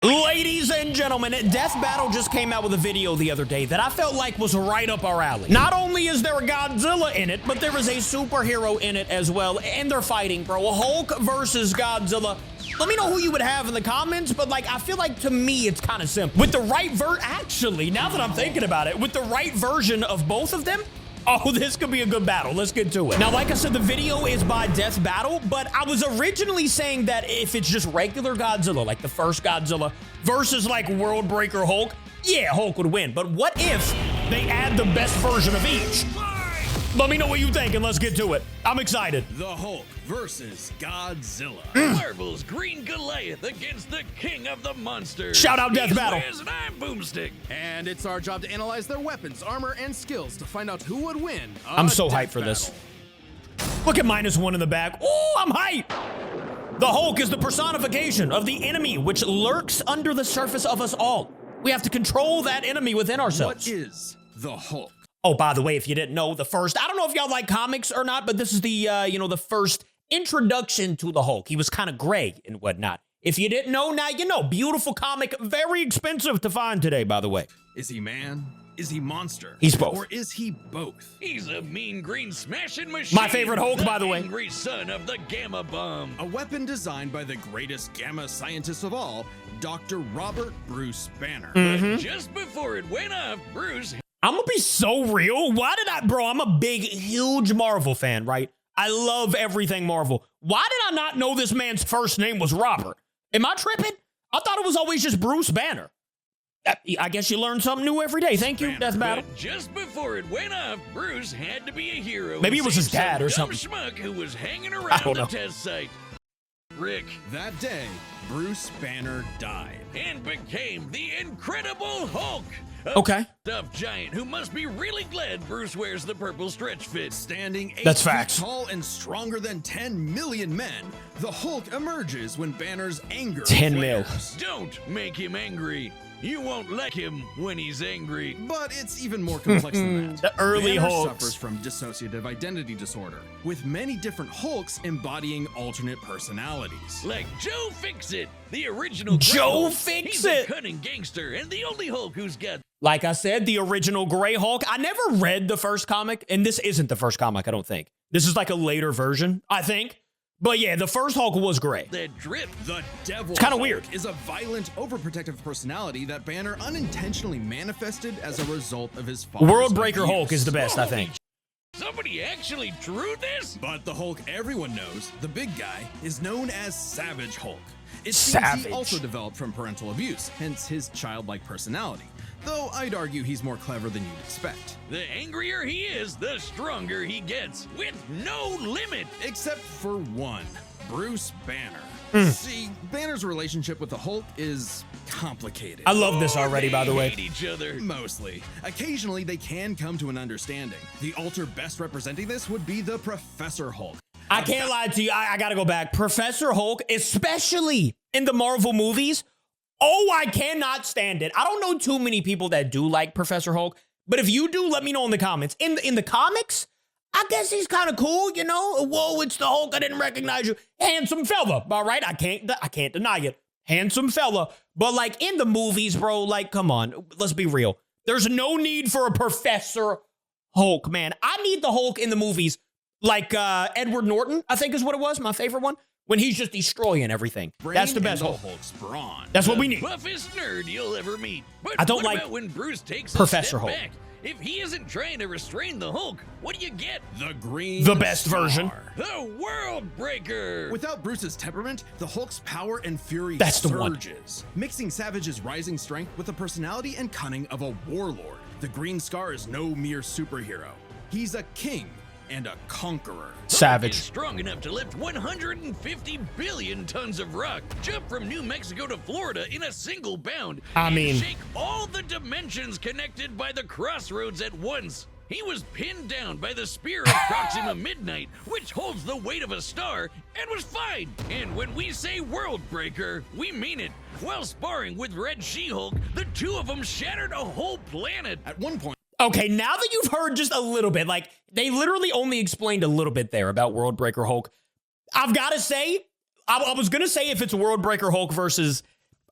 Ladies and gentlemen, Death Battle just came out with a video the other day that I felt like was right up our alley. Not only is there a Godzilla in it, but there is a superhero in it as well, and they're fighting, bro. Hulk versus Godzilla. Let me know who you would have in the comments, but like, I feel like to me, it's kind of simple. With the right actually, now that I'm thinking about it, with the right version of both of them, oh, this could be a good battle. Let's get to it. Now, like I said, the video is by Death Battle, but I was originally saying that if it's just regular Godzilla, like the first Godzilla, versus like World Breaker Hulk, yeah, Hulk would win. But what if they add the best version of each? Let me know what you think, and let's get to it. I'm excited. The Hulk versus Godzilla. Marvel's Green Goliath against the King of the Monsters. Shout out Death He's Battle. Wiz and I'm Boomstick. And it's our job to analyze their weapons, armor, and skills to find out who would win. I'm so hyped for this. Look at -1 in the back. Oh, I'm hyped. The Hulk is the personification of the enemy which lurks under the surface of us all. We have to control that enemy within ourselves. What is the Hulk? Oh, by the way, if you didn't know, the first, I don't know if y'all like comics or not, but this is the, the first introduction to the Hulk. He was kind of gray and whatnot. If you didn't know, now you know. Beautiful comic, very expensive to find today, by the way. Is he man? Is he monster? He's both. Or is he both? He's a mean green smashing machine. My favorite Hulk, by the way. Angry son of the Gamma Bomb. A weapon designed by the greatest gamma scientist of all, Dr. Robert Bruce Banner. But just before it went off, Bruce... I'm gonna be so real. Why did bro, I'm a big, huge Marvel fan, right? I love everything Marvel. Why did I not know this man's first name was Robert? Am I tripping? I thought it was always just Bruce Banner. I guess you learn something new every day. Thank you, Death Battle. But just before it went off, Bruce had to be a hero. Maybe it was his dad or some something. schmuck who was hanging I around don't the know. test site. Rick. That day, Bruce Banner died. And became the Incredible Hulk. A Okay. tough giant who must be really glad Bruce wears the purple stretch fit. Standing 8 That's feet facts. tall and stronger than 10 million men, the Hulk emerges when Banner's anger 10 mil. flares. Don't make him angry. You won't like him when he's angry. But it's even more complex than that. The early Banner Hulks. suffers from dissociative identity disorder, with many different Hulks embodying alternate personalities. Like Joe Fix-It, the original Joe Hulk. Fix-It. He's a cunning gangster and the only Hulk who's got Like I said, the original Gray Hulk. I never read the first comic, and this isn't the first comic, I don't think. This is like a later version, I think. But yeah, the first Hulk was gray. that drip. The Devil It's kinda Hulk weird. is a violent, overprotective personality that Banner unintentionally manifested as a result of his father's World Breaker abuse. Hulk is the best, I think. Somebody actually drew this? But the Hulk everyone knows, the big guy, is known as Savage Hulk. It seems Savage. he also developed from parental abuse, hence his childlike personality. Though I'd argue he's more clever than you'd expect. The angrier he is, the stronger he gets, with no limit. Except for one, Bruce Banner. See, Banner's relationship with the Hulk is complicated. I love this already, by the They way. hate each other. Mostly. Occasionally, they can come to an understanding. The alter best representing this would be the Professor Hulk. I can't lie to you. I gotta go back. Professor Hulk, especially in the Marvel movies, oh, I cannot stand it. I don't know too many people that do like Professor Hulk, but if you do, let me know in the comments. In the comics, I guess he's kind of cool, you know? Whoa, it's the Hulk. I didn't recognize you. Handsome fella, all right? I can't deny it. Handsome fella. But like in the movies, bro, like, come on, let's be real. There's no need for a Professor Hulk, man. I need the Hulk in the movies like Edward Norton, I think is what it was, my favorite one, when he's just destroying everything. That's the Brain best and Hulk. the Hulk's brawn. That's what we need. Buffest nerd you'll ever meet. But I don't what like about when Bruce takes Professor a step Hulk. back? If he isn't trying to restrain the Hulk, what do you get? The Green The best Star. version. The World Breaker. Without Bruce's temperament, the Hulk's power and fury That's the one. surges, mixing Savage's rising strength with the personality and cunning of a warlord. The Green Scar is no mere superhero. He's a king and a conqueror. Is Savage. strong enough to lift 150 billion tons of rock, jump from New Mexico to Florida in a single bound, I and mean- shake all the dimensions connected by the crossroads at once. He was pinned down by the spear of Proxima Midnight, which holds the weight of a star, and was fine. And when we say World Breaker, we mean it. While sparring with Red She-Hulk, the two of them shattered a whole planet. At one point, Okay, now that you've heard just a little bit, like, they literally only explained a little bit there about World Breaker Hulk. I've got to say, I was going to say if it's World Breaker Hulk versus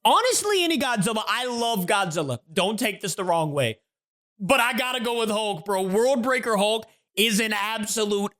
Honestly, any Godzilla. I love Godzilla. Don't take this the wrong way. But I gotta go with Hulk, bro. World Breaker Hulk is an absolute,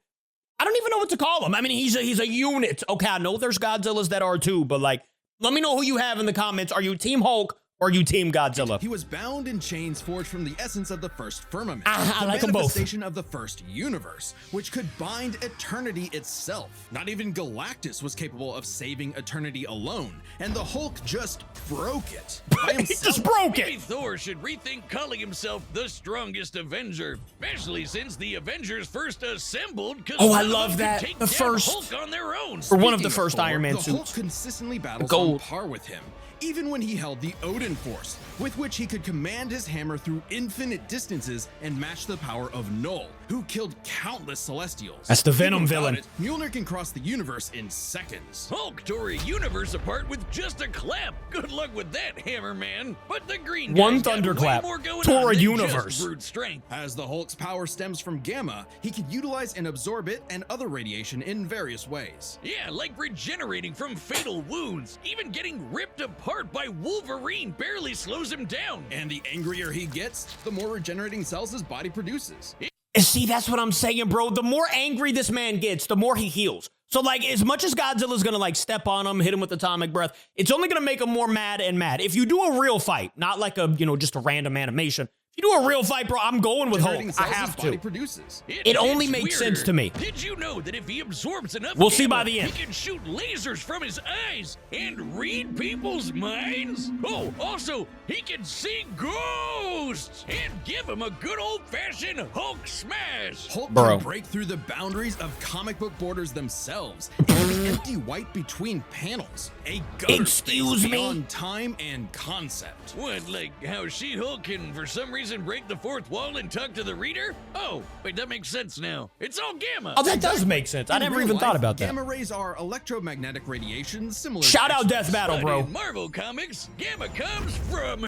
I don't even know what to call him. I mean, he's a unit. Okay, I know there's Godzillas that are too, but like, let me know who you have in the comments. Are you Team Hulk or are you Team Godzilla? He was bound in chains forged from the essence of the first firmament, I the like them both. manifestation of the first universe, which could bind eternity itself. Not even Galactus was capable of saving eternity alone, and the Hulk just broke it by He himself. just broke Maybe it. Thor should rethink calling himself the strongest Avenger, especially since the Avengers first assembled. Oh, I love that. Take The down first- Hulk on their own. Or one of Speaking the first Thor, Iron Man the Hulk suits. consistently battles gold. on par with him, even when he held the Odin Force, with which he could command his hammer through infinite distances and match the power of Null, who killed countless Celestials. That's the Venom Even without villain. it, Mjolnir can cross the universe in seconds. Hulk tore a universe apart with just a clap. Good luck with that, Hammer Man. But the Green One guy's got thunderclap way more going tore on a than universe. just brute strength. As the Hulk's power stems from gamma, he can utilize and absorb it and other radiation in various ways. Yeah, like regenerating from fatal wounds. Even getting ripped apart by Wolverine barely slows him down. And the angrier he gets, the more regenerating cells his body produces. And see, that's what I'm saying, bro. The more angry this man gets, the more he heals. So, like, as much as Godzilla's gonna, like, step on him, hit him with atomic breath, it's only gonna make him more mad and mad. If you do a real fight, not like a, just a random animation. If you do a real fight, bro, I'm going with Hulk. Generating I cells have his body to. produces. It only gets makes sense weirder. to me. Did you know that if he absorbs enough We'll see gamma, by the end. he can shoot lasers from his eyes and read people's minds? Oh, also, he can see ghosts and give him a good old-fashioned Hulk smash. Hulk Bro. can break through the boundaries of comic book borders themselves and an empty white between panels. A gutter Excuse space me? beyond time and concept. What, like how She-Hulk can for some reason break the fourth wall and talk to the reader? Oh, wait, that makes sense now. It's all gamma. Oh, that does make sense. I In never real even life, thought about that. Gamma rays are electromagnetic radiation similar Shout to out X-rays. Death Battle, But bro. in Marvel Comics, gamma comes from...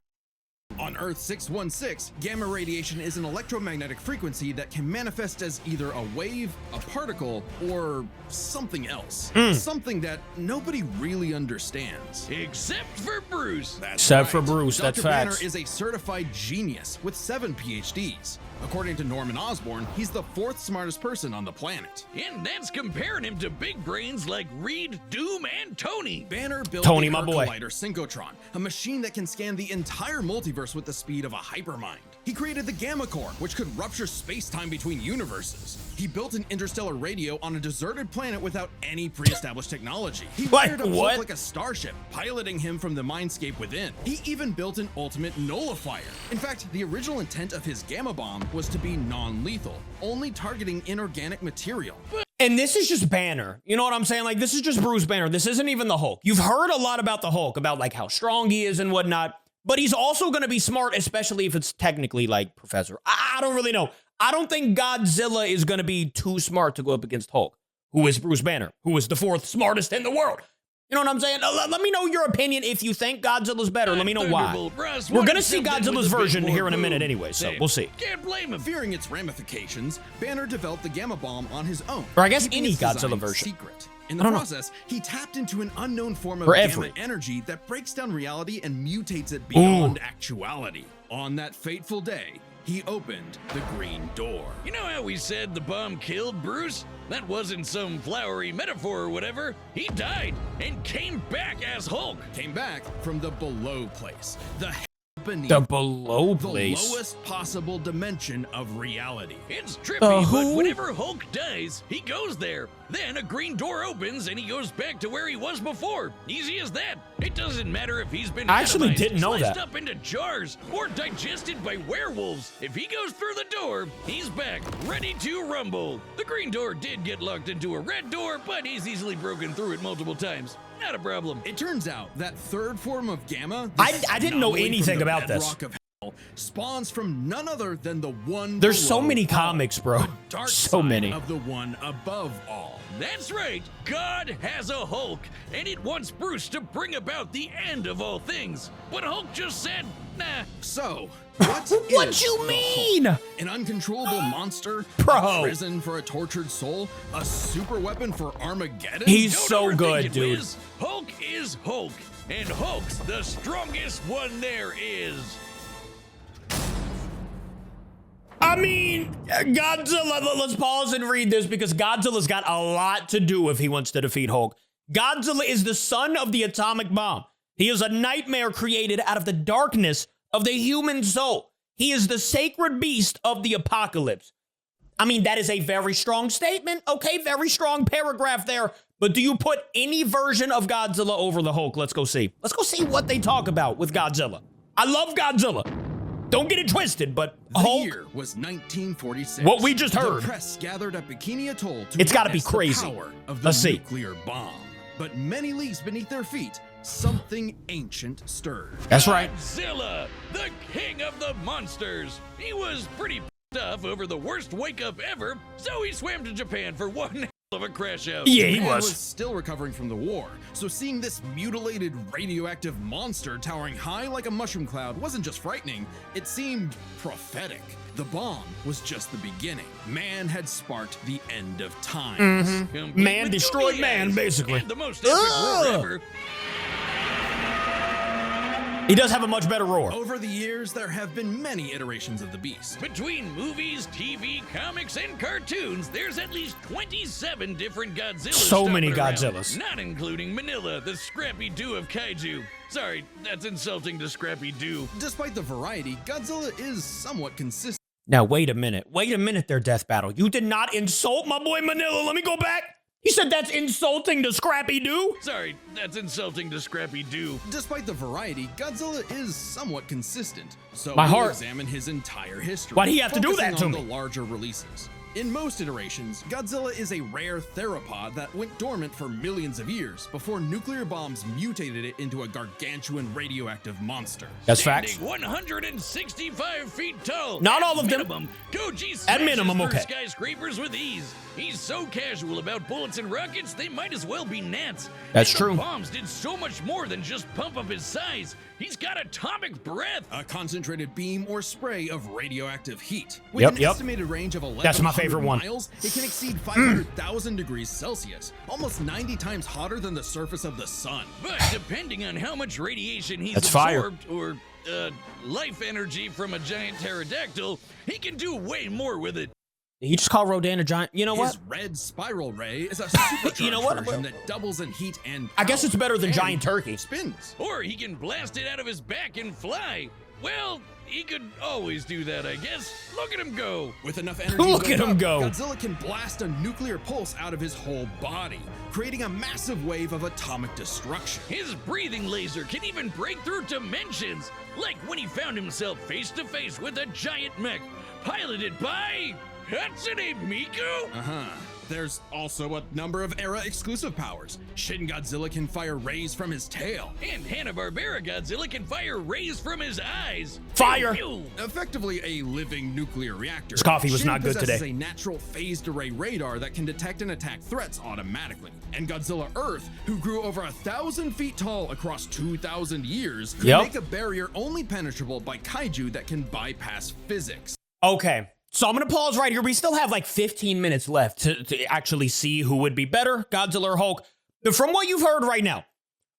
On Earth 616, gamma radiation is an electromagnetic frequency that can manifest as either a wave, a particle, or something else. Something that nobody really understands. Except for Bruce. That's Except for Bruce, Dr. that's Banner facts. is a certified genius with 7 PhDs. According to Norman Osborn, he's the 4th smartest person on the planet. And that's comparing him to big brains like Reed, Doom, and Tony. Banner built Tony, the my boy. Collider Synchrotron, a machine that can scan the entire multiverse with the speed of a hypermind. He created the Gamma Core, which could rupture space-time between universes. He built an interstellar radio on a deserted planet without any pre-established technology. He Like wired up Hulk what? like a starship, piloting him from the mindscape within. He even built an ultimate nullifier. In fact, the original intent of his Gamma Bomb was to be non-lethal, only targeting inorganic material. And this is just Banner. You know what I'm saying? Like, this is just Bruce Banner. This isn't even the Hulk. You've heard a lot about the Hulk, about like how strong he is and whatnot. But he's also going to be smart, especially if it's technically like Professor. I don't really know. I don't think Godzilla is going to be too smart to go up against Hulk, who is Bruce Banner, who is the 4th smartest in the world. You know what I'm saying? Let me know your opinion. If you think Godzilla's better, let me know why. Thunderbolt Ross We're going to wanted see something Godzilla's with a bit version more here in a minute boom. anyway, so Hey, we'll see. Can't blame him. Fearing its ramifications, Banner developed the Gamma Bomb on his own. Or I guess keeping any its design Godzilla version. Secret. In I the don't know. process, he tapped into an unknown form of For gamma every. energy that breaks down reality and mutates it beyond actuality. On that fateful day, he opened the Green Door. You know how we said the bomb killed Bruce? That wasn't some flowery metaphor or whatever. He died and came back as Hulk. Came back from the below place, the beneath, The below the place. lowest possible dimension of reality. It's trippy, The but who? whenever Hulk dies, he goes there. Then a green door opens and he goes back to where he was before. Easy as that. It doesn't matter if he's been I actually atomized, didn't know sliced that. up into jars, or digested by werewolves. If he goes through the door, he's back, ready to rumble. The green door did get locked into a red door, but he's easily broken through it multiple times. Not a problem. It turns out that third form of gamma, I this didn't know anomaly from anything the about this. bedrock of hell, spawns from none other than the one There's so below many all, comics, bro. the dark So side many. of the one above all. That's right, God has a Hulk, and it wants Bruce to bring about the end of all things. But Hulk just said, nah. So, what What is you the mean? Hulk? An uncontrollable monster? Bro. A prison for a tortured soul? A super weapon for Armageddon? He's Don't so overthink good, it, dude. Wiz. Hulk is Hulk. And Hulk's the strongest one there is. I mean, Godzilla, let's pause and read this because Godzilla's got a lot to do if he wants to defeat Hulk. Godzilla is the son of the atomic bomb. He is a nightmare created out of the darkness of the human soul. He is the sacred beast of the apocalypse. I mean, that is a very strong statement. Okay, very strong paragraph there. But do you put any version of Godzilla over the Hulk? Let's go see. Let's go see what they talk about with Godzilla. I love Godzilla. Don't get it twisted, but Hulk. The year was 1946. What we just heard. The press gathered at Bikini Atoll to It's got to be witness the crazy. power of the Let's see. nuclear bomb. But many leagues beneath their feet, something ancient stirred. That's right. Godzilla, the king of the monsters. He was pretty pissed off over the worst wake-up ever, so he swam to Japan for one hell of a crash out. Yeah, he Japan was. still recovering from the war, so seeing this mutilated radioactive monster towering high like a mushroom cloud wasn't just frightening, it seemed prophetic. The bomb was just the beginning. Man had sparked the end of times. Complete Man with destroyed googly man, eyes basically. And the most epic roar Ugh. ever. He does have a much better roar. Over the years, there have been many iterations of the beast. Between movies, TV, comics, and cartoons, there's at least 27 different Godzillas. So many stomping around, Godzillas. Not including Manila, the Scrappy Doo of kaiju. Sorry, that's insulting to Scrappy Doo. Despite the variety, Godzilla is somewhat consistent. Now, wait a minute. Wait a minute there, Death Battle. You did not insult my boy Manila. Let me go back. He said that's insulting to Scrappy Doo. Sorry, that's insulting to Scrappy Doo. Despite the variety, Godzilla is somewhat consistent. So My we'll heart. examine his entire history. Why'd he have to do that focusing to on me? the larger releases. In most iterations, Godzilla is a rare theropod that went dormant for millions of years before nuclear bombs mutated it into a gargantuan radioactive monster. That's Standing facts. 165 feet tall. Not At all of them. minimum, Goji At smashes minimum, through okay. skyscrapers with ease. He's so casual about bullets and rockets, they might as well be gnats. That's And true. The bombs did so much more than just pump up his size. He's got atomic breath. A concentrated beam or spray of radioactive heat. With Yep, an yep. estimated range of 1100 That's my favorite one. miles, it can exceed 500,000 degrees Celsius, almost 90 times hotter than the surface of the sun. But depending on how much radiation he's That's fire. absorbed, or life energy from a giant pterodactyl, he can do way more with it. You just call Rodan a giant. You know what? His red spiral ray is a supercharged You know what? version that doubles in heat and I guess it's better than and giant turkey. spins. Or he can blast it out of his back and fly. Well, he could always do that, I guess. Look at him go. With enough energy Look built at him up, go. Godzilla can blast a nuclear pulse out of his whole body, creating a massive wave of atomic destruction. His breathing laser can even break through dimensions, like when he found himself face to face with a giant mech, piloted by Hatsune Miku? There's also a number of era-exclusive powers. Shin Godzilla can fire rays from his tail. And Hanna-Barbera Godzilla can fire rays from his eyes. Fire. Pew, pew. Effectively a living nuclear reactor. This coffee was Shin not good possesses today. a natural phased array radar that can detect and attack threats automatically. And Godzilla Earth, who grew over 1,000 feet tall across 2,000 years, could Yep. make a barrier only penetrable by kaiju that can bypass physics. Okay. So I'm going to pause right here. We still have like 15 minutes left to actually see who would be better, Godzilla or Hulk. But from what you've heard right now,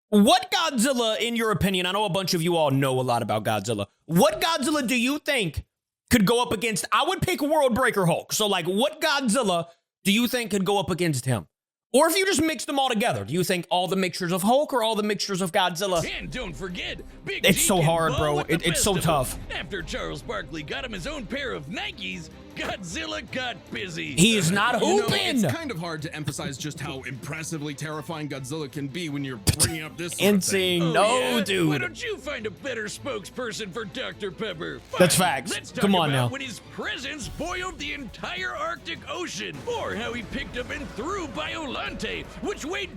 what Godzilla, in your opinion, I know a bunch of you all know a lot about Godzilla. What Godzilla do you think could go up against? I would pick World Breaker Hulk. So like what Godzilla do you think could go up against him? Or if you just mix them all together, do you think all the mixtures of Hulk or all the mixtures of Godzilla? And don't forget, Big It's G so can hard, ball bro. with the It's best so of tough. them. After Charles Barkley got him his own pair of Nikes, Godzilla got busy. He is not You know, hooping. it's kind of hard to emphasize just how impressively terrifying Godzilla can be when you're bringing up this sort of thing. Insane. Oh, No, yeah? Why dude. don't you find a better spokesperson for Dr. Pepper? That's Fine, facts. Let's talk Come on about now. when his presence boiled the entire Arctic Ocean, or how he picked up and threw Biolante, which weighed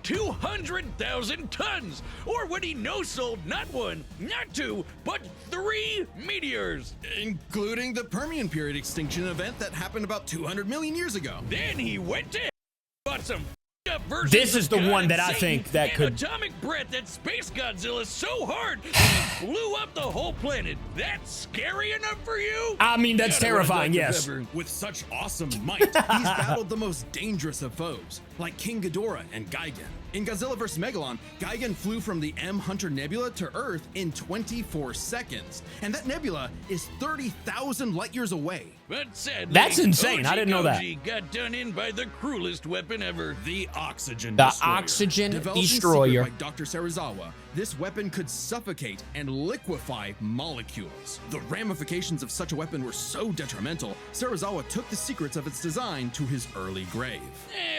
200,000 tons, or when he no-sold not one, not two, but 3 meteors. Including the Permian period extinction event that happened about 200 million years ago. Then he went to bought some up versions This is of the God one and that I Satan think that and could- atomic breath that Space Godzilla so hard that it blew up the whole planet. That's scary enough for you? I mean, that's Gotta run terrifying, Dr. yes. Pepper. With such awesome might, he's battled the most dangerous of foes, like King Ghidorah and Gigan. In Godzilla vs. Megalon, Gigan flew from the M Hunter Nebula to Earth in 24 seconds, and that nebula is 30,000 light years away. But sadly, That's insane. I didn't know that. Koji got done in by the cruelest weapon ever. The Oxygen The Destroyer. Oxygen Developed in Destroyer. secret by Dr. Serizawa, this weapon could suffocate and liquefy molecules. The ramifications of such a weapon were so detrimental, Serizawa took the secrets of its design to his early grave.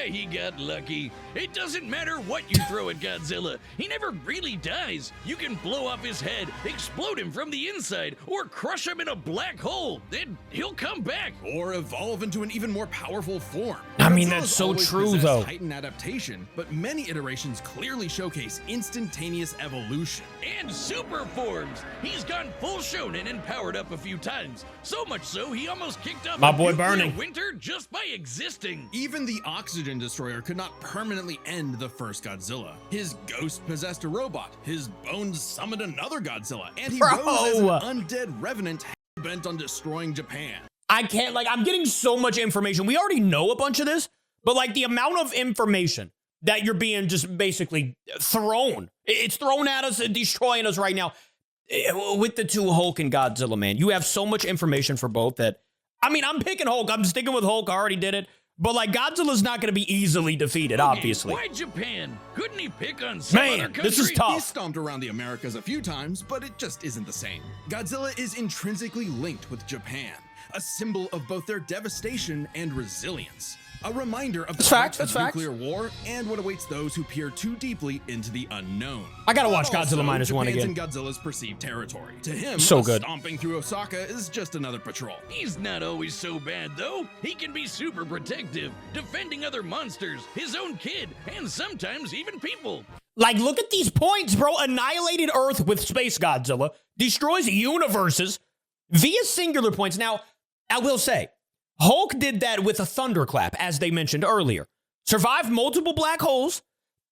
He got lucky. It doesn't matter what you throw at Godzilla. He never really dies. You can blow off his head, explode him from the inside, or crush him in a black hole. Then he'll come back. Or evolve into an even more powerful form. I mean, Godzilla's that's so always true, possessed though. Heightened adaptation, but many iterations clearly showcase instantaneous evolution. And super forms. He's gone full shonen and powered up a few times. So much so, he almost kicked up My a boy nuclear Burning. winter just by existing. Even the Oxygen Destroyer could not permanently end the first Godzilla. His ghost possessed a robot, his bones summoned another Godzilla, and he rose as an undead revenant bent on destroying Japan. I can't, like, I'm getting so much information. We already know a bunch of this, but like the amount of information that you're being just basically thrown. It's thrown at us and destroying us right now. With the two Hulk and Godzilla, man, you have so much information for both that, I mean, I'm picking Hulk. I'm sticking with Hulk. I already did it. But like Godzilla's not going to be easily defeated, obviously. Why Japan? Couldn't he pick on some other Man, country? this is He tough. stomped around the Americas a few times, but it just isn't the same. Godzilla is intrinsically linked with Japan, a symbol of both their devastation and resilience. A reminder of the That's threats facts, of nuclear war and what awaits those who peer too deeply into the unknown. I gotta watch But Godzilla also, -1 Japan's again. in Godzilla's perceived territory. To him, So good. stomping through Osaka is just another patrol. He's not always so bad, though. He can be super protective, defending other monsters, his own kid, and sometimes even people. Like, look at these points, bro. Annihilated Earth with Space Godzilla, destroys universes via singular points. Now, I will say, Hulk did that with a thunderclap, as they mentioned earlier. Survived multiple black holes.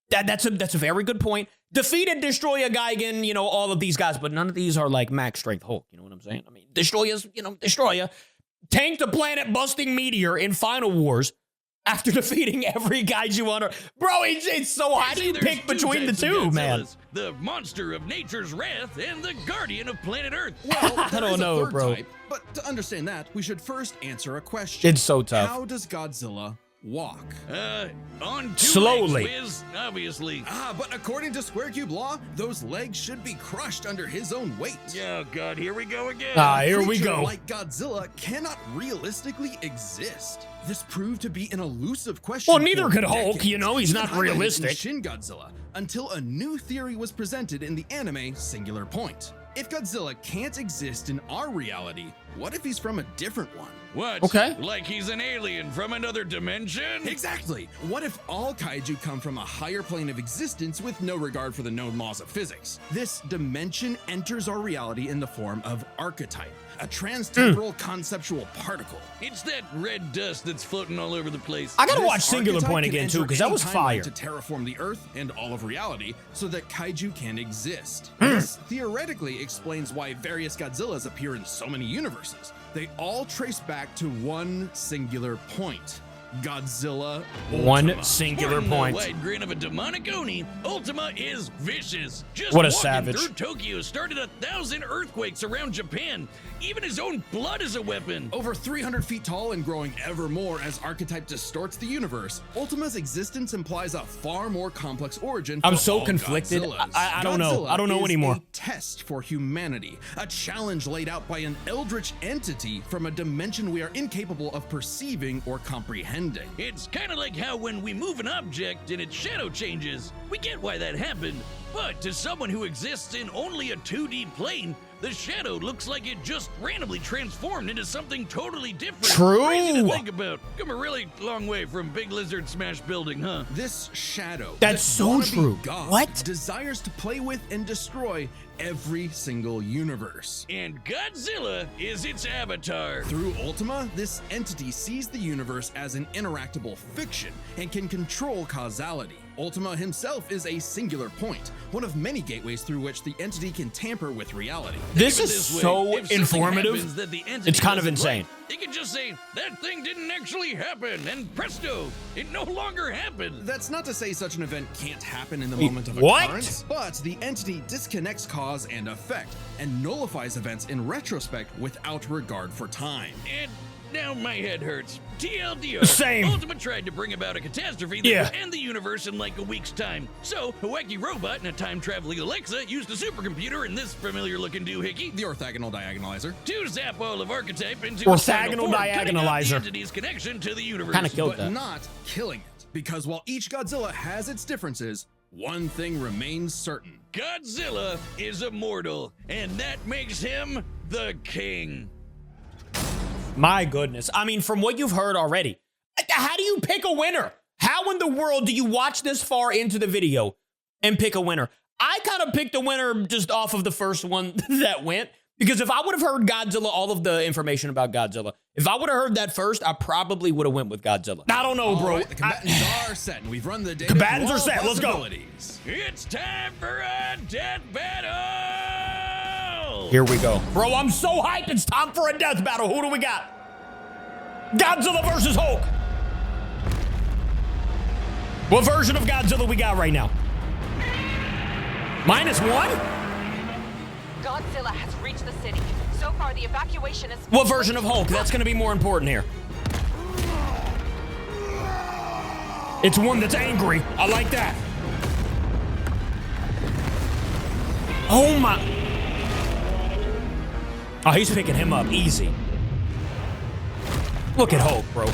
That's a very good point. Defeated Destroyer Gigan, you know, all of these guys, but none of these are like max strength Hulk. You know what I'm saying? I mean, Destroyer's, you know, Destroyer tanked a planet-busting meteor in Final Wars after defeating every kaiju on Earth. Bro, it's so hard to There's pick two between the types of two, man. Godzillas, the monster of nature's wrath and the guardian of planet Earth. Well, I there don't is a know, third bro. type, but to understand that, we should first answer a question. It's so tough. How does Godzilla walk? On two Slowly. legs, Wiz, obviously. But according to Square Cube law, those legs should be crushed under his own weight. Oh, God, here we go again. Here we Creature go. like Godzilla cannot realistically exist. This proved to be an elusive question. Well, neither for could Hulk, decades, you know, he's even not highlighted in realistic. Shin Godzilla, until a new theory was presented in the anime Singular Point. If Godzilla can't exist in our reality, what if he's from a different one? What? Okay. Like he's an alien from another dimension? Exactly. What if all kaiju come from a higher plane of existence with no regard for the known laws of physics? This dimension enters our reality in the form of archetype, a transtemporal conceptual particle. It's that red dust that's floating all over the place. I gotta This watch Singular archetype Point can again, too, enter because that any was timeline fire. to terraform the Earth and all of reality so that kaiju can exist. This theoretically explains why various Godzillas appear in so many universes. They all trace back to one singular point. Godzilla One Ultima. singular Sporting the point. wide grin of a demonic Oni, Ultima is vicious. Just What a walking savage. through Tokyo started 1,000 earthquakes around Japan. Even his own blood is a weapon. Over 300 feet tall and growing ever more as archetype distorts the universe, Ultima's existence implies a far more complex origin for I'm so all conflicted. Godzillas. I don't know. Godzilla I don't know is anymore. A test for humanity, a challenge laid out by an eldritch entity from a dimension we are incapable of perceiving or comprehending. It's kind of like how when we move an object and its shadow changes, we get why that happened. But to someone who exists in only a 2D plane, the shadow looks like it just randomly transformed into something totally different. True. Crazy to think about. Come a really long way from Big Lizard Smash Building, huh? This shadow, That's this so wannabe true. God, What? desires to play with and destroy every single universe. And Godzilla is its avatar. Through Ultima, this entity sees the universe as an interactable fiction and can control causality. Ultima himself is a singular point, one of many gateways through which the entity can tamper with reality. This Think of it is way. so If something informative. happens that the entity It's kind of doesn't insane. like, he can just say, that thing didn't actually happen, and presto, it no longer happened. That's not to say such an event can't happen in the moment of What? occurrence, but the entity disconnects cause and effect and nullifies events in retrospect without regard for time. And now my head hurts. TLDR. Same. Ultima tried to bring about a catastrophe that Yeah. would end the universe in like a week's time. So, a wacky robot and a time-traveling Alexa used a supercomputer and this familiar-looking doohickey The orthogonal diagonalizer. to zap all of archetype into Orthogonal a spinal cord, cutting off diagonalizer. the entity's connection to the universe. Kind of killed But that. not killing it. Because while each Godzilla has its differences, one thing remains certain. Godzilla is immortal, and that makes him the king. My goodness. I mean, from what you've heard already, how do you pick a winner? How in the world do you watch this far into the video and pick a winner? I kind of picked a winner just off of the first one that went, because if I would have heard Godzilla, all of the information about Godzilla, if I would have heard that first, I probably would have went with Godzilla. I don't know, bro. All right, the combatants are set, and we've run the data. Combatants through are all set. Let's go. possibilities. It's time for a death battle! Here we go. Bro, I'm so hyped. It's time for a death battle. Who do we got? Godzilla versus Hulk. What version of Godzilla we got right now? -1? Godzilla has reached the city. So far, the evacuation is... What version of Hulk? That's going to be more important here. It's one that's angry. I like that. Oh my. Oh, he's picking him up easy. Look at Hulk, bro.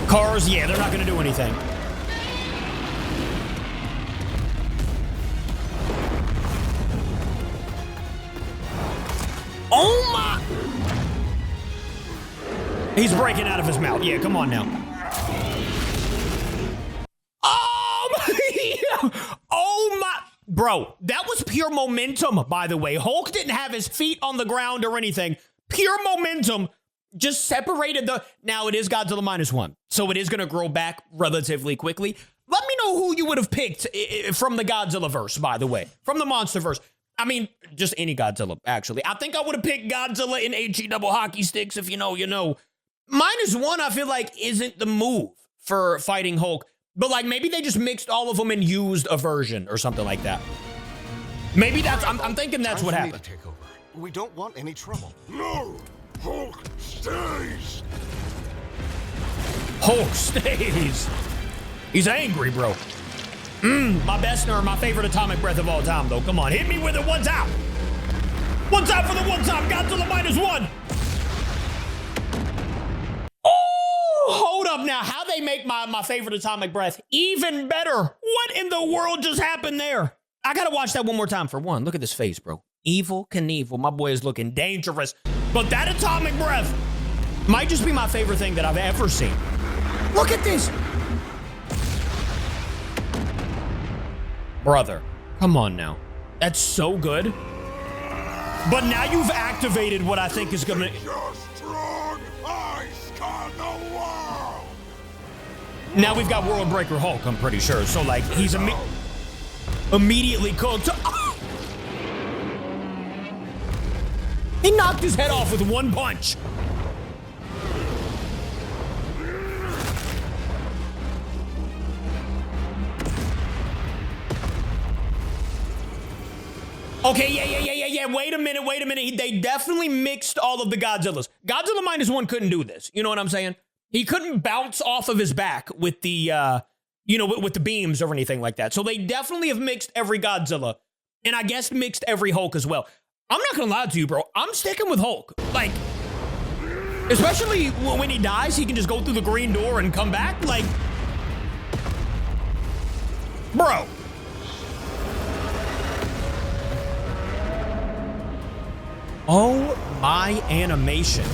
Cars, yeah, they're not going to do anything. Oh my! He's breaking out of his mouth. Yeah, come on now. Oh my! Oh my! Bro, that was pure momentum, by the way. Hulk didn't have his feet on the ground or anything. Pure momentum just separated the... Now, it is Godzilla -1, so it is going to grow back relatively quickly. Let me know who you would have picked from the Godzilla verse, by the way. From the monster verse. I mean, just any Godzilla, actually. I think I would have picked Godzilla in HE double hockey sticks, if you know, you know. -1, I feel like, isn't the move for fighting Hulk. But, like, maybe they just mixed all of them and used a version or something like that. Maybe that's... I'm thinking that's what happened. We don't want any trouble. No! Hulk stays! Hulk stays. He's angry, bro. My best nerve, my favorite atomic breath of all time, though. Come on, hit me with it one time. One time for the one time. Godzilla -1. Oh, hold up now. How they make my favorite atomic breath even better. What in the world just happened there? I gotta watch that one more time for one. Look at this face, bro. Evil Knievel. My boy is looking dangerous. But that atomic breath might just be my favorite thing that I've ever seen. Look at this. Brother, come on now. That's so good. But now you've activated what I think is gonna... Your strong eyes scan the world! Now we've got World Breaker Hulk, I'm pretty sure. So, like, he's immediately cooked. He knocked his head off with one punch. Okay, yeah. Wait a minute. They definitely mixed all of the Godzillas. Godzilla -1 couldn't do this. You know what I'm saying? He couldn't bounce off of his back with the, with the beams or anything like that. So they definitely have mixed every Godzilla. And I guess mixed every Hulk as well. I'm not gonna lie to you, bro. I'm sticking with Hulk. Like, especially when he dies, he can just go through the green door and come back. Like, bro. Oh, my animation.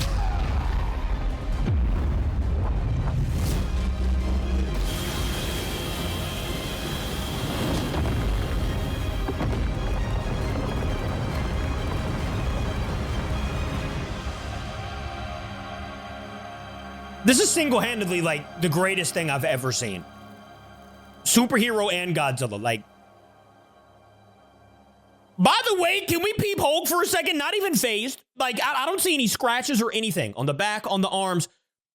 This is single-handedly, like, the greatest thing I've ever seen. Superhero and Godzilla, like... By the way, can we peep Hulk for a second? Not even phased. Like, I don't see any scratches or anything on the back, on the arms.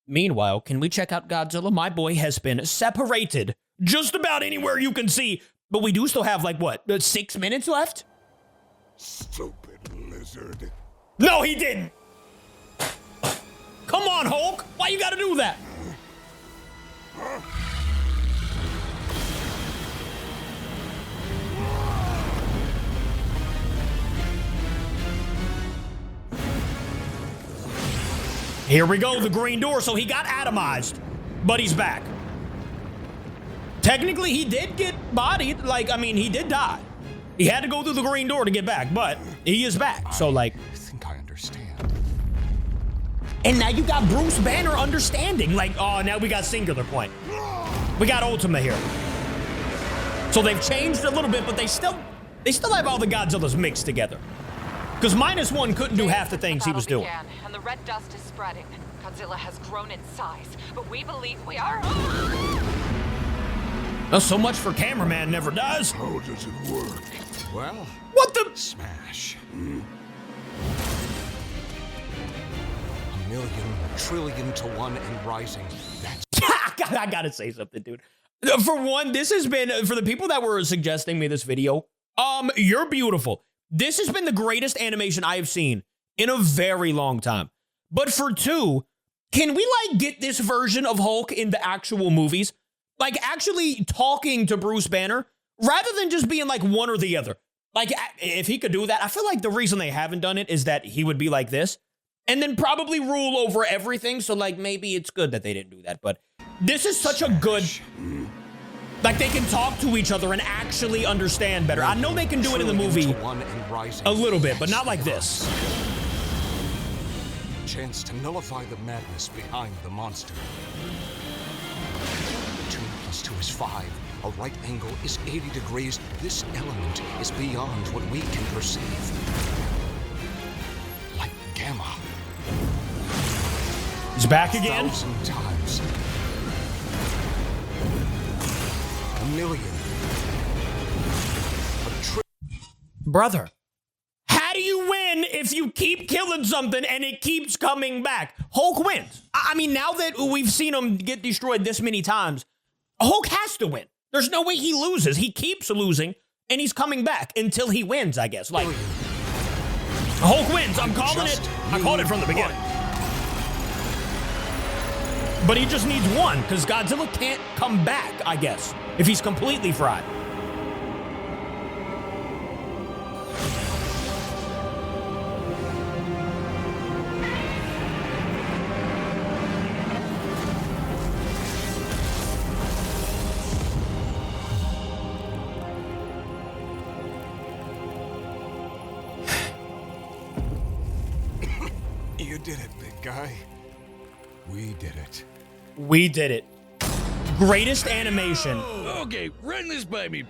Meanwhile, can we check out Godzilla? My boy has been separated just about anywhere you can see. But we do still have, like, what, 6 minutes left? Stupid lizard. No, he didn't. Come on, Hulk. Why you gotta do that? Here we go, the green door. So he got atomized, but he's back. Technically, he did get bodied. Like, I mean, he did die. He had to go through the green door to get back, but he is back. So, like... I think I understand. And now you got Bruce Banner understanding. Like, oh, now we got Singular Point. We got Ultima here. So they've changed a little bit, but they still have all the Godzillas mixed together. Because -1 couldn't do half the things he was doing. And the red dust is spreading. Godzilla has grown in size, but we believe we are... Well, so much for cameraman never does. How does it work? Well, What the? smash. A million, trillion to one and rising. That's I gotta say something, dude. For one, this has been, for the people that were suggesting me this video, you're beautiful. This has been the greatest animation I have seen in a very long time. But for two, can we, like, get this version of Hulk in the actual movies? Like, actually talking to Bruce Banner, rather than just being, like, one or the other. Like, if he could do that, I feel like the reason they haven't done it is that he would be like this, and then probably rule over everything, so, like, maybe it's good that they didn't do that, but this is such a good... Like, they can talk to each other and actually understand better. I know they can do it in the movie a little bit, but not like this. Chance to nullify the madness behind the monster. 2 + 2 is 5. A right angle is 80 degrees. This element is beyond what we can perceive. Like gamma. He's back again. 1,000 times. A million. Brother, how do you win if you keep killing something and it keeps coming back? Hulk wins. I mean, now that we've seen him get destroyed this many times, Hulk has to win. There's no way he loses. He keeps losing, and he's coming back until he wins, I guess. Like, Hulk wins. I'm calling it. I called it from the beginning. But he just needs one, because Godzilla can't come back, I guess, if he's completely fried. You did it, big guy. We did it. We did it. Greatest animation Okay, run this by me.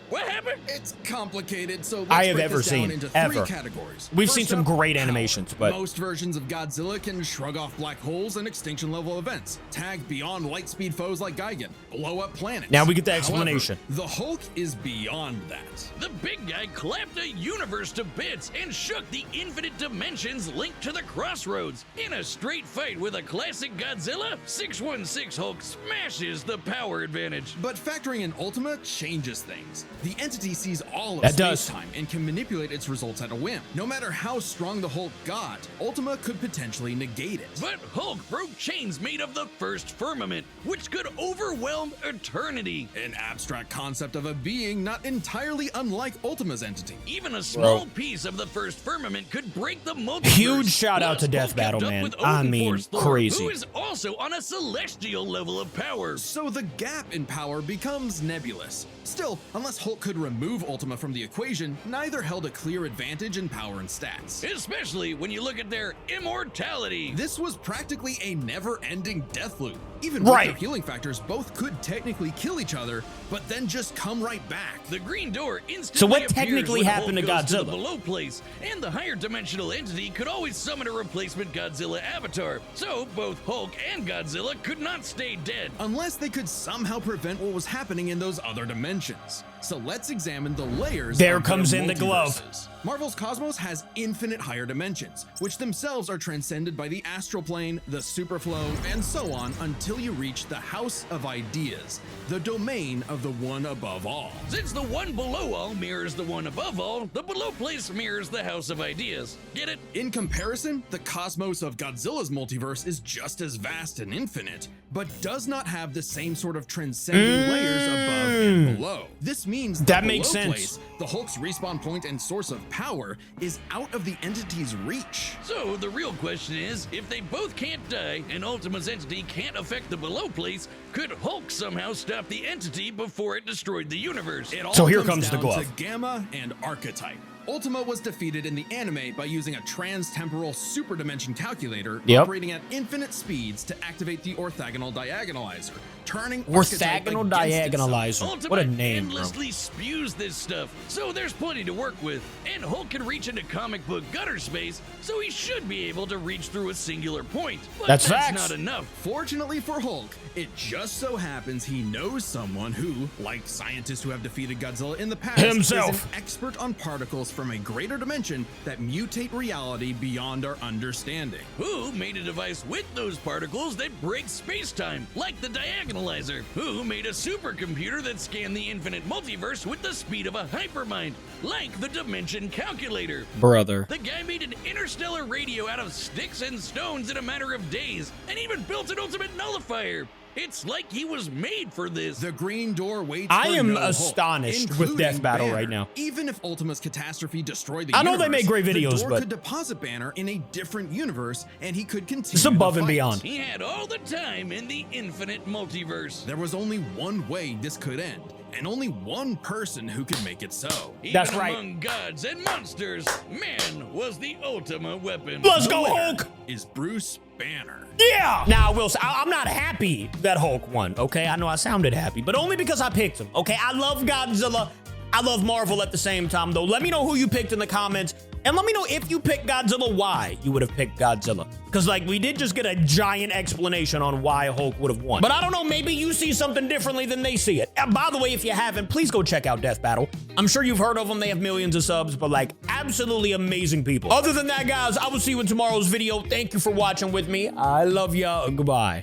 What happened? It's complicated, so let's I have break ever this down seen, into ever. 3 categories. We've First seen some up, great power. animations, but Most versions of Godzilla can shrug off black holes and extinction level events, tag beyond light speed foes like Gigan, blow up planets. Now we get the However, explanation. the Hulk is beyond that. The big guy clapped a universe to bits and shook the infinite dimensions linked to the crossroads. In a straight fight with a classic Godzilla, 616 Hulk smashes the power advantage. But factoring in Ultima changes things. The entity sees all of That does. space-time and can manipulate its results at a whim. No matter how strong the Hulk got, Ultima could potentially negate it. But Hulk broke chains made of the first firmament, which could overwhelm eternity. An abstract concept of a being not entirely unlike Ultima's entity. Even a small piece of the first firmament could break the multiverse. Huge shout out Plus, to Death Hulk Battle, kept up man. with I Odin mean, Force Thor, crazy. who is also on a celestial level of power. So the gap in power becomes nebulous. Still, unless Hulk could remove Ultima from the equation, neither held a clear advantage in power and stats. Especially when you look at their immortality. This was practically a never-ending death loop. Even with Right. their healing factors, both could technically kill each other, but then just come right back. The green door instantly So what appears technically when happened to Hulk goes Godzilla? the below place, and the higher dimensional entity could always summon a replacement Godzilla avatar. So both Hulk and Godzilla could not stay dead. Unless they could somehow prevent what was happening in those other dimensions. So let's examine the layers. There of their comes in the glove. multiverses. Marvel's cosmos has infinite higher dimensions, which themselves are transcended by the astral plane, the superflow, and so on until you reach the House of Ideas, the domain of the one above all. Since the one below all mirrors the one above all, the below place mirrors the House of Ideas. Get it? In comparison, the cosmos of Godzilla's multiverse is just as vast and infinite, but does not have the same sort of transcending layers above and below. This means That the makes below sense. place, the Hulk's respawn point and source of power, is out of the entity's reach. So the real question is, if they both can't die and Ultima's entity can't affect the below place, could Hulk somehow stop the entity before it destroyed the universe? It all So here comes the down glove. to Gamma and Archetype. Ultima was defeated in the anime by using a trans-temporal superdimension calculator operating at infinite speeds to activate the orthogonal diagonalizer, turning Archetype Orthogonal against itself. diagonalizer. Ultima What a name, bro. endlessly spews this stuff, so there's plenty to work with. And Hulk can reach into comic book gutter space, so he should be able to reach through a singular point. But That's facts. not enough. Fortunately for Hulk, it just so happens he knows someone who, like scientists who have defeated Godzilla in the past, Himself. is an expert on particles from a greater dimension that mutate reality beyond our understanding. Who made a device with those particles that breaks space-time, like the diagonalizer? Who made a supercomputer that scanned the infinite multiverse with the speed of a hypermind, like the dimension calculator? Brother. The guy made an interstellar radio out of sticks and stones in a matter of days, and even built an ultimate nullifier. It's like he was made for this. The Green Door waits I for am no Hulk, astonished with including Death Battle Banner. right now. Even if Ultima's catastrophe destroyed the I know universe, they make great videos, the Door but- could deposit Banner in a different universe, and he could continue It's above the and fight. beyond. He had all the time in the infinite multiverse. There was only one way this could end, and only one person who could make it so. That's Even right. among gods and monsters, man was the ultimate weapon. Let's go, The winner Hulk! is Bruce Banner. Yeah! Now, I will say, I'm not happy that Hulk won, okay? I know I sounded happy, but only because I picked him, okay? I love Godzilla. I love Marvel at the same time, though. Let me know who you picked in the comments, and let me know if you picked Godzilla, why you would have picked Godzilla. Because, like, we did just get a giant explanation on why Hulk would have won. But I don't know, maybe you see something differently than they see it. And by the way, if you haven't, please go check out Death Battle. I'm sure you've heard of them. They have millions of subs, but, like, absolutely amazing people. Other than that, guys, I will see you in tomorrow's video. Thank you for watching with me. I love ya. Goodbye.